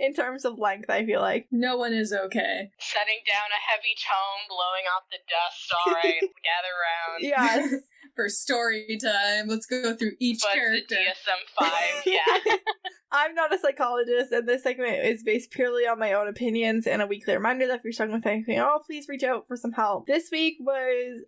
in terms of length, I feel like. No one is okay. Setting down a heavy tome, blowing off the dust, alright, gather round. Yes. For story time, let's go through each character. DSM-5, yeah. I'm not a psychologist, and this segment is based purely on my own opinions and a weekly reminder that if you're struggling with anything at all, please reach out for some help. This week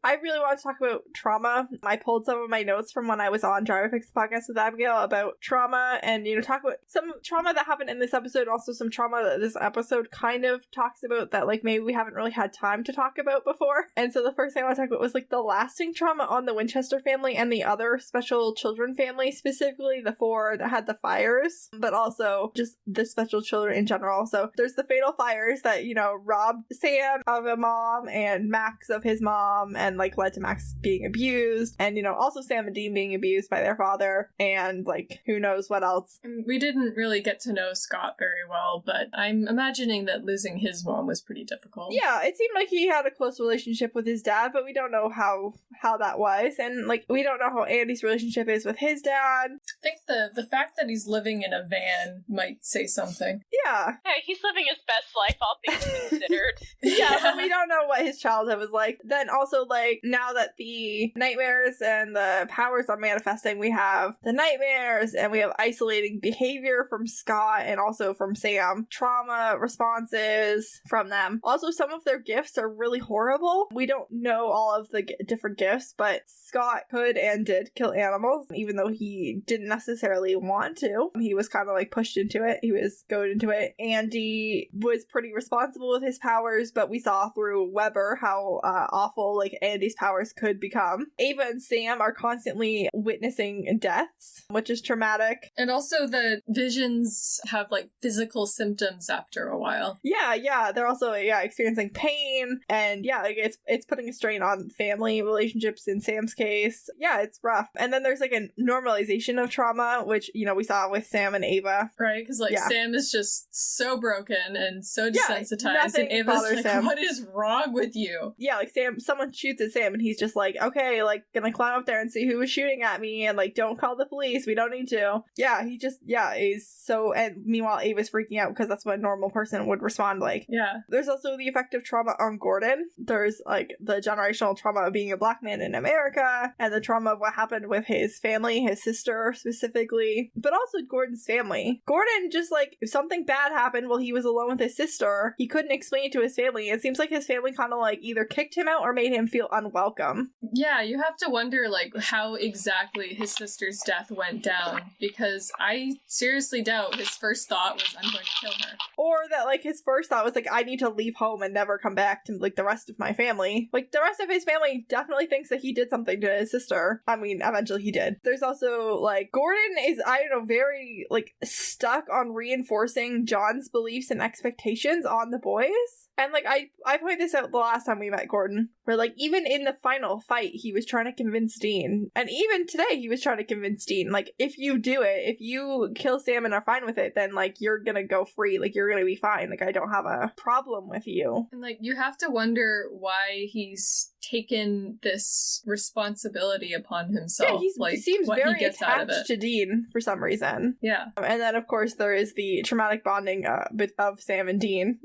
I really want to talk about trauma. I pulled some of my notes from when I was on Driver Fix the podcast with Abigail about trauma and, talk about some trauma that happened in this episode, also some trauma that this episode kind of talks about that, maybe we haven't really had time to talk about before. And so the first thing I want to talk about was, the lasting trauma on the Winchester family and the other special children family, specifically the 4 that had the fires, but also just the special children in general. So there's the fatal fires that, robbed Sam of a mom and Max of his mom and, led to Max being abused. And, also Sam and Dean being abused by their father and, who knows what else. We didn't really get to know Scott very well, but I'm imagining that losing his mom was pretty difficult. Yeah, it seemed like he had a close relationship with his dad, but we don't know how that was. And, we don't know how Andy's relationship is with his dad. I think the fact that he's living in a van might say something. Yeah. Hey, he's living his best life, all things considered. Yeah, but we don't know what his childhood was like. Then also, now that the nightmares and the powers are manifesting, we have the nightmares and we have isolating behavior from Scott and also from Sam. Trauma responses from them. Also, some of their gifts are really horrible. We don't know all of the different gifts, but Scott could and did kill animals, even though he didn't necessarily want to. He was kind of pushed into it. He was goaded into it. Andy was pretty responsible with his powers, but we saw through Weber how awful Andy's powers could become. Ava and Sam are constantly witnessing deaths, which is traumatic. And also the visions have physical symptoms after a while. Yeah. They're also experiencing pain, and it's putting a strain on family relationships in Sam's case. Yeah, it's rough. And then there's a normalization of trauma, which we saw with Sam and Ava. Right, because Sam is just so broken and so desensitized, and Ava's Sam. What is wrong with you? Yeah, Sam, someone shoots at Sam and he's just okay, gonna climb up there and see who was shooting at me and don't call the police, we don't need to. Yeah, he just, is so, and meanwhile Ava's freaking out because that's what a normal person would respond like. Yeah. There's also the effect of trauma on Gordon. There's the generational trauma of being a black man in America and the trauma of what happened with his family, his sister specifically, but also Gordon's family. Gordon just if something bad happened while he was alone with his sister, he couldn't explain it to his family. It seems like his family kind of either kicked him out or made him feel unwelcome. Yeah, you have to wonder how exactly his sister's death went down, because I seriously doubt his first thought was, I'm going to kill her. Or that his first thought was I need to leave home and never come back to the rest of my family. The rest of his family definitely thinks that he did something to his sister. I mean, eventually he did. There's also Gordon is, I don't know, very stuck on reinforcing John's beliefs and expectations on the boys. And I pointed this out the last time we met Gordon, where even in the final fight, he was trying to convince Dean. And even today, he was trying to convince Dean, if you do it, if you kill Sam and are fine with it, then you're gonna go free, you're gonna be fine. I don't have a problem with you. And you have to wonder why he's taken this responsibility upon himself. Yeah, he seems very attached to Dean for some reason. Yeah. And then, of course, there is the traumatic bonding of Sam and Dean.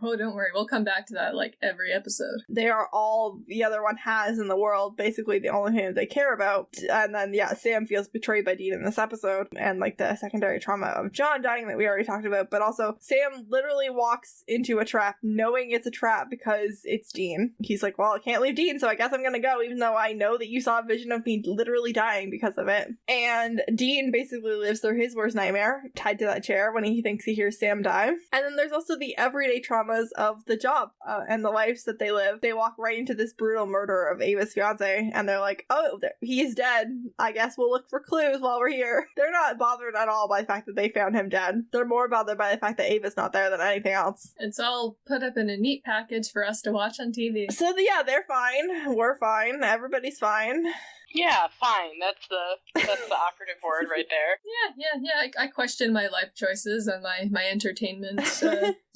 Oh, don't worry. We'll come back to that every episode. They are all the other one has in the world, basically the only thing that they care about. And then, Sam feels betrayed by Dean in this episode. And the secondary trauma of John dying that we already talked about. But also, Sam literally walks into a trap knowing it's a trap because it's Dean. He's well, I can't leave Dean, so I guess I'm gonna go, even though I know that you saw a vision of me literally dying because of it. And Dean basically lives through his worst nightmare, tied to that chair when he thinks he hears Sam die. And then there's also the everyday traumas of the job and the lives that they live. They walk right into this brutal murder of Ava's fiance, and they're oh, he's dead. I guess we'll look for clues while we're here. They're not bothered at all by the fact that they found him dead. They're more bothered by the fact that Ava's not there than anything else. It's all put up in a neat package for us to watch on TV. So, they're fine. We're fine. Everybody's fine. Yeah, fine. That's the operative word right there. Yeah. I question my life choices and my entertainment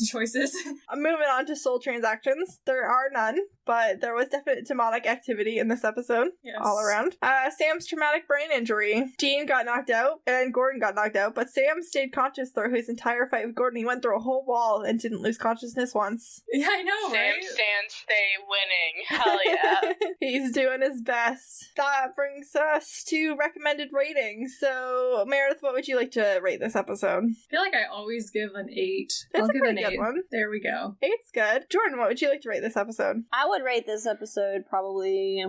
choices. Moving on to soul transactions. There are none, but there was definite demonic activity in this episode. Yes. All around. Sam's traumatic brain injury. Dean got knocked out, and Gordon got knocked out, but Sam stayed conscious through his entire fight with Gordon. He went through a whole wall and didn't lose consciousness once. Yeah, I know, Sam right? stay winning. Hell yeah. He's doing his best. That brings us to recommended ratings. So, Meredith, what would you like to rate this episode? I feel like I always give an 8. That's I'll a give pretty an good 8. one. There we go. 8's good. Jordan, what would you like to rate this episode? I would rate this episode probably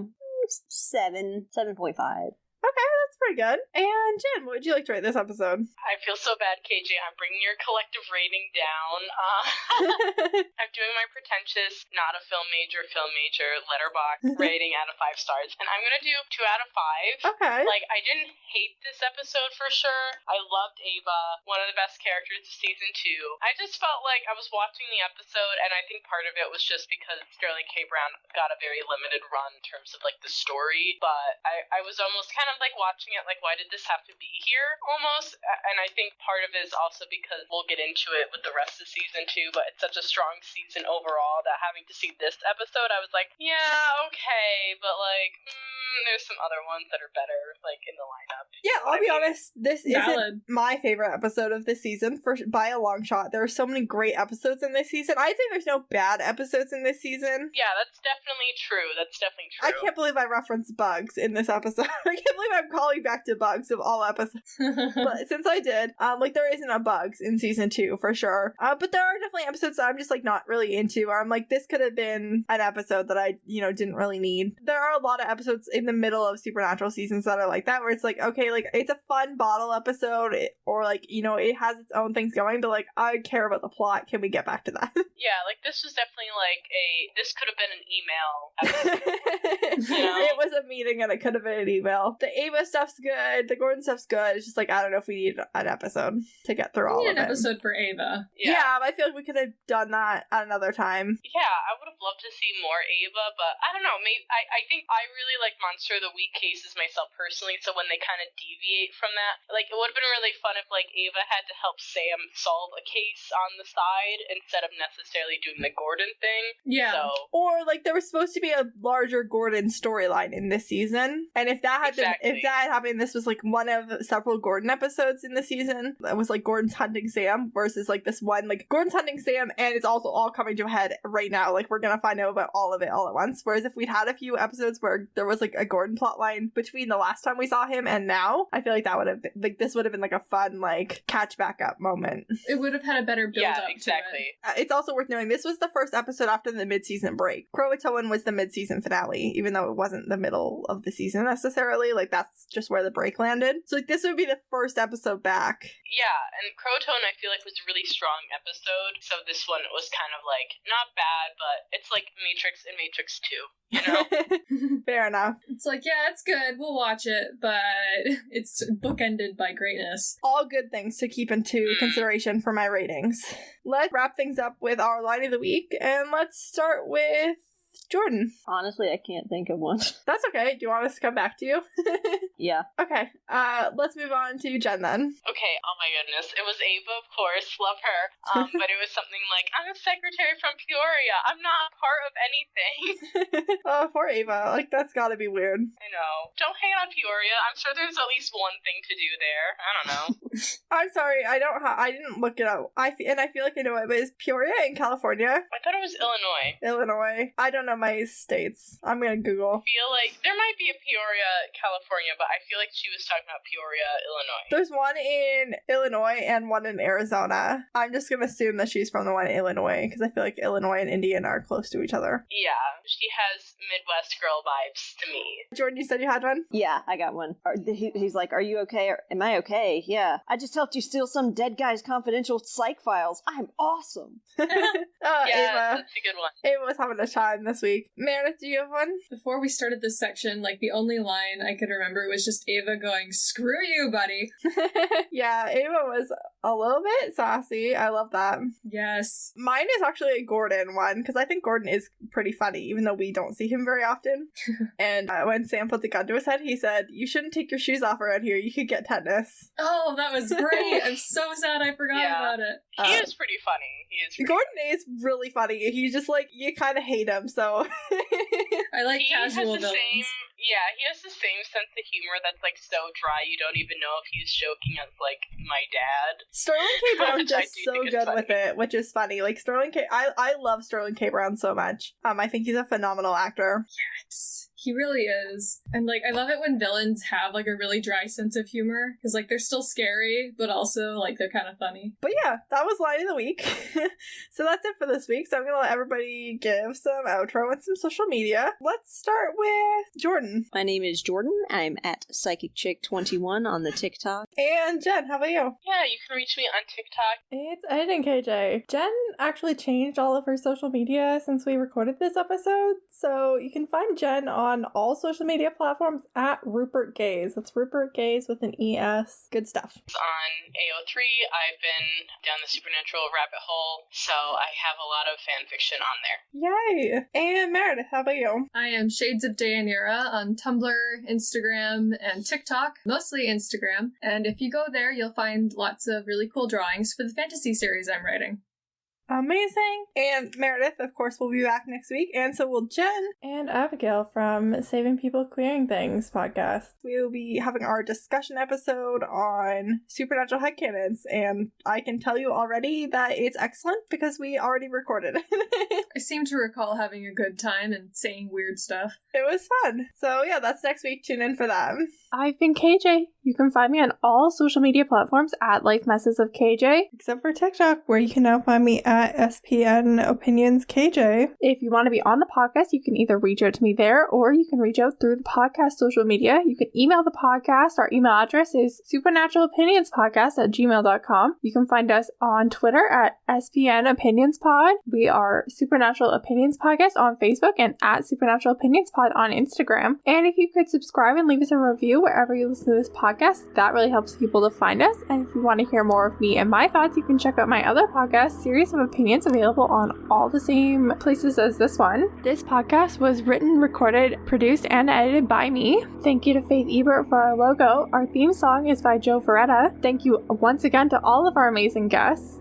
7.5. Okay, that's pretty good. And Jen, what would you like to rate this episode? I feel so bad, KJ. I'm bringing your collective rating down. I'm doing my pretentious, not a film major letterbox rating out of 5 stars. And I'm going to do 2 out of 5. Okay. Like, I didn't hate this episode for sure. I loved Ava, one of the best characters of season 2. I just felt like I was watching the episode, and I think part of it was just because Sterling K. Brown got a very limited run in terms of, like, the story. But I was almost kind of, like, watching it, like, why did this have to be here, almost? And I think part of it is also because we'll get into it with the rest of season 2, but it's such a strong season overall that having to see this episode, I was like, yeah, okay, but, like, there's some other ones that are better, like, in the lineup. Yeah, I'll be honest, this Valid. isn't my favorite episode of this season, by a long shot. There are so many great episodes in this season. I'd say there's no bad episodes in this season. Yeah, that's definitely true. I can't believe I referenced bugs in this episode. I can't believe I'm calling back to bugs of all episodes. But since I did, like, there isn't a bugs in season 2 for sure. But there are definitely episodes that I'm just, like, not really into, where I'm like, this could have been an episode that I, didn't really need. There are a lot of episodes in the middle of Supernatural seasons that are like that, where it's like, okay, like, it's a fun bottle episode, or like, it has its own things going, but like, I care about the plot. Can we get back to that? Yeah, like, this was definitely like this could have been an email episode. It was a meeting and it could have been an email. The Ava stuff's good. The Gordon stuff's good. It's just like, I don't know if we need an episode to get through all of it. We need an episode for Ava. Yeah, I feel like we could have done that at another time. Yeah, I would have loved to see more Ava, but I don't know. Maybe I think I really like Monster of the Week cases myself personally, so when they kind of deviate from that, like, it would have been really fun if, like, Ava had to help Sam solve a case on the side instead of necessarily doing the Gordon thing. Yeah. So, Or like, there was supposed to be a larger Gordon storyline in this season, and if that had been, if that had happened, this was like one of several Gordon episodes in the season. That was like Gordon's hunting Sam versus like this one, like Gordon's hunting Sam, and it's also all coming to a head right now. Like, we're gonna find out about all of it all at once. Whereas if we'd had a few episodes where there was like a Gordon plotline between the last time we saw him and now, I feel like that would have been, like, this would have been like a fun, like, catch back up moment. It would have had a better build up. yeah, exactly. To it. It's also worth knowing this was the first episode after the mid-season break. Croatoan was the mid-season finale, even though it wasn't the middle of the season necessarily. Like, that's just where the break landed. So like, this would be the first episode back. Yeah, and Croatoan I feel like was a really strong episode, so this one was kind of like, not bad, but it's like Matrix and Matrix 2, Fair enough. It's like, yeah, it's good. We'll watch it, but it's bookended by greatness. All good things to keep into consideration for my ratings. Let's wrap things up with our line of the week, and let's start with Jordan. Honestly, I can't think of one. That's okay. Do you want us to come back to you? Yeah. Okay. Let's move on to Jen then. Okay, oh my goodness. It was Ava, of course, love her. But it was something like, I'm a secretary from Peoria. I'm not part of anything. Oh, poor Ava. Like, that's gotta be weird. I know. Don't hate on Peoria. I'm sure there's at least one thing to do there. I don't know. I'm sorry. I didn't look it up. I feel like I know it, but is Peoria in California? I thought it was Illinois. Illinois. I don't know my states. I'm gonna Google. I feel like there might be a Peoria, California, but I feel like she was talking about Peoria, Illinois. There's one in Illinois and one in Arizona. I'm just gonna assume that she's from the one in Illinois, because I feel like Illinois and Indiana are close to each other. Yeah, she has Midwest girl vibes to me. Jordan, you said you had one? Yeah, I got one. He's like, are you okay? Am I okay? Yeah. I just helped you steal some dead guy's confidential psych files. I'm awesome. Oh, Yeah, Ava. that's a good one. Ava was having a time this week. Meredith, do you have one? Before we started this section, like, the only line I could remember was just Ava going, "Screw you, buddy." Yeah, Ava was A little bit sassy. I love that. Yes. Mine is actually a Gordon one, because I think Gordon is pretty funny, even though we don't see him very often. And when Sam put the gun to his head, he said, "You shouldn't take your shoes off around here. You could get tetanus." Oh, that was great. I'm so sad I forgot about it. He is pretty funny. Gordon is really funny. He's just like, you kind of hate him, so. I like casual villains. He has the same sense of humor that's like so dry you don't even know if he's joking as like my dad. Sterling K. Brown does so good with it, which is funny. Like I love Sterling K. Brown so much. I think he's a phenomenal actor. Yes. He really is. And, like, I love it when villains have, like, a really dry sense of humor. Because, like, they're still scary, but also, like, they're kind of funny. But yeah, that was Line of the Week. So that's it for this week. So I'm going to let everybody give some outro and some social media. Let's start with Jordan. My name is Jordan. I'm at PsychicChick21 on the TikTok. And Jen, how about you? Yeah, you can reach me on TikTok. It's Editing KJ. Jen actually changed all of her social media since we recorded this episode. So you can find Jen on all social media platforms at Rupert Gaze. That's Rupert Gaze with an ES. Good stuff. On AO3, I've been down the supernatural rabbit hole, so I have a lot of fan fiction on there. Yay! And Meredith, how about you? I am Shades of Deianira on Tumblr, Instagram, and TikTok. Mostly Instagram. And if you go there, you'll find lots of really cool drawings for the fantasy series I'm writing. Amazing. And Meredith, of course, will be back next week, and so will Jen and Abigail from Saving People Clearing Things podcast. We will be having our discussion episode on supernatural headcanons, and I can tell you already that it's excellent because we already recorded it. I seem to recall having a good time and saying weird stuff. It was fun. So yeah, that's next week. Tune in for that. I've been KJ. You can find me on all social media platforms at Life Messes of KJ. Except for TikTok, where you can now find me at SPN Opinions KJ. If you want to be on the podcast, you can either reach out to me there or you can reach out through the podcast social media. You can email the podcast. Our email address is supernaturalopinionspodcast@gmail.com. You can find us on Twitter at SPN Opinions Pod. We are Supernatural Opinions Podcast on Facebook and at Supernatural Opinions Pod on Instagram. And if you could subscribe and leave us a review wherever you listen to this podcast, that really helps people to find us. And if you want to hear more of me and my thoughts, you can check out my other podcast, Series of Opinions, available on all the same places as this one. This podcast was written, recorded, produced, and edited by me. Thank you to Faith Ebert for our logo. Our theme song is by Joe Ferretta. Thank you once again to all of our amazing guests.